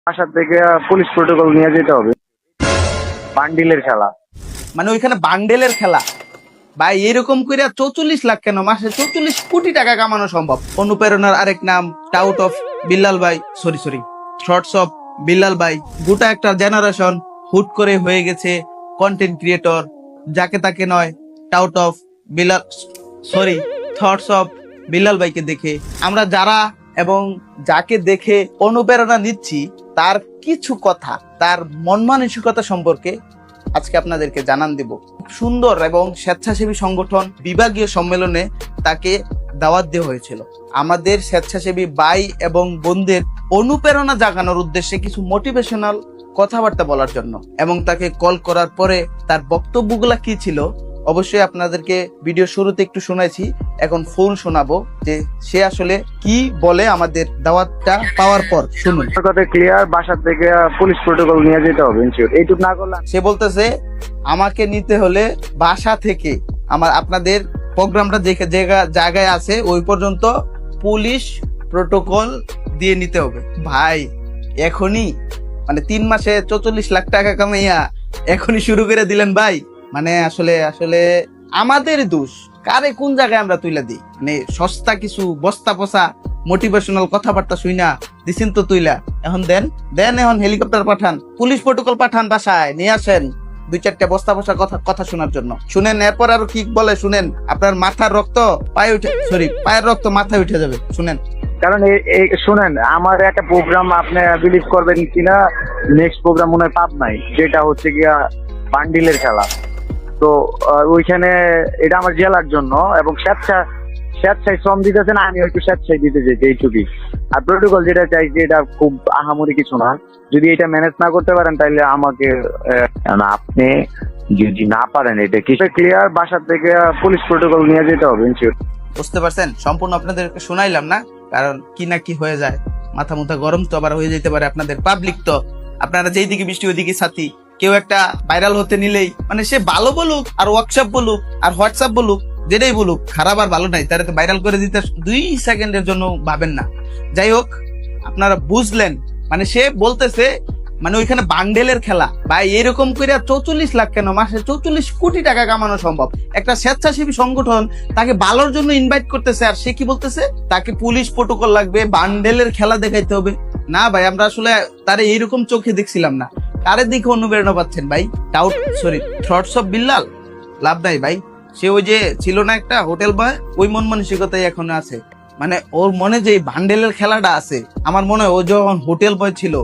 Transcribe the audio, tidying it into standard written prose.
বাসা থেকে police protocol নিয়ে যেতে হবে। বান্ডিলের খেলা, মানে ওইখানে বান্ডেলের খেলা। ভাই এরকম করে 44 লাখ কেন, মাসে 44 কোটি টাকা কামানো সম্ভব। অনুপ্রেরণার আরেক নাম টাউট অফ বিল্লাল ভাই, সরি থটস অফ বিল্লাল ভাই। গোটা একটা জেনারেশন হুট করে হয়ে গেছে কন্টেন্ট ক্রিয়েটর, যাকে তাকে নয়, tout of Billal, sorry thoughts of Billal ভাইকে দেখে আমরা যারা এবং যাকে দেখে অনুপ্রেরণা নিচ্ছি, তার কিছু কথা, তার মন মানসিকতা সম্পর্কে আজকে আপনাদেরকে জানান দেব। সুন্দর এবং স্বেচ্ছাসেবী সংগঠন বিভাগীয় সম্মেলনে তাকে দাওয়াত দেওয়া হয়েছিল আমাদের স্বেচ্ছাসেবী ভাই এবং বোনদের অনুপ্রেরণা জাগানোর উদ্দেশ্যে কিছু মোটিভেশনাল কথাবার্তা বলার জন্য। এবং তাকে কল করার পরে তার বক্তব্যগুলা কি ছিল অবশ্যই আপনাদেরকে ভিডিও শুরুতে একটু শোনাইছি, এখন ফুল শোনাবো যে সে আসলে কি বলে আমাদের দাওয়াতটা পাওয়ার পর। শুনুন। কথা ক্লিয়ার, বাসা থেকে পুলিশ প্রোটোকল নিয়ে যেতে হবে ইনশিওর। এইটুক না করলে সে বলতেছে আমাকে নিতে হলে বাসা থেকে আপনাদের প্রোগ্রামটা যে জায়গায় আছে ওই পর্যন্ত পুলিশ প্রোটোকল দিয়ে নিতে হবে। ভাই এখনই মানে 3 মাসে 44 লাখ টাকা কামাইয়া এখনই শুরু করে দিলেন ভাই। মানে আসলে আমাদের দোষ। কারে কোন জায়গায় আমরা তুইলা দিই? মানে সস্তা কিছু বস্তা পচা মোটিভেশনাল কথাবার্তা শুই না দিছেন তো তুইলা। এখন দেন এখন হেলিকপ্টার পাঠান, পুলিশ প্রোটোকল পাঠান, বাসায় নিয়ে আসেন 2-4টা বস্তা পচা কথা শোনার জন্য। শুনেন, এরপর আরো কি বলে শুনেন, আপনার মাথার রক্ত পায়ের রক্ত মাথায় উঠে যাবে। শুনেন। কারণ শুনেন, আমার একটা প্রোগ্রাম আপনি বিলিভ করবেন কিনা, নেক্সট প্রোগ্রাম মনে হয় পাবনায়, যেটা হচ্ছে গিয়া বান্ডিলের খেলা। তো ওইখানে এটা আমার জেলার জন্য এবং স্বেচ্ছায় শ্রম দিতেছেন, আমি একটু স্বেচ্ছায় দিতে চাইছি এইটুকুই। আর প্রোটোকল যেটা চাইছি এটা খুব আহামরি কিছু না। যদি এটা ম্যানেজ না করতে পারেন তাহলে আমাকে, আপনি যদি না পারেন, এটা কি ক্লিয়ার, বাসা থেকে পুলিশ প্রোটোকল নিয়ে যেতে হবে ইনশিওর। বুঝতে পারছেন? সম্পূর্ণ আপনাদেরকে শোনাইলাম না, কারণ কি না কি হয়ে যায়, মাথা মুথা গরম তো আবার হয়ে যেতে পারে। আপনাদের পাবলিক তো, আপনারা যেই দিকে বৃষ্টি ওইদিকে ছাতি। কেউ একটা ভাইরাল হতে নিলেই মানে সে ভালো বলুক আর ওয়ার্কশপ বলুক আর হোয়াটসঅ্যাপ বলুক, যেটাই বলুক, খারাপ আর ভালো নাই, তারা তো ভাইরাল করে দিতে 2 সেকেন্ডের জন্য ভাবেন না। যাই হোক, আপনারা বুঝলেন। মানে সে বলতেছে মানে ওইখানে বান্ডেলের খেলা। ভাই এরকম করে 44 লাখ কেন, মাসে 44 কোটি টাকা কামানো সম্ভব। একটা স্বেচ্ছাসেবী সংগঠন তাকে ভালোর জন্য ইনভাইট করতেছে, আর সে কি বলতেছে তাকে পুলিশ প্রোটোকল লাগবে, বান্ডেলের খেলা দেখাইতে হবে। না ভাই, আমরা আসলে তারে এইরকম চোখে দেখছিলাম না। তারে দিকে অনুপ্রেরণা পাচ্ছেন ভাই। থটস অফ বিল্লাল লাভ নাই ভাই। সে ওই যে ছিল না একটা হোটেল বয়, ওই মন মানসিকতাই এখন আছে। মানে ওর মনে যে বান্ডেলের খেলাটা আছে, আমার মনে হয় ও যখন হোটেল বয় ছিল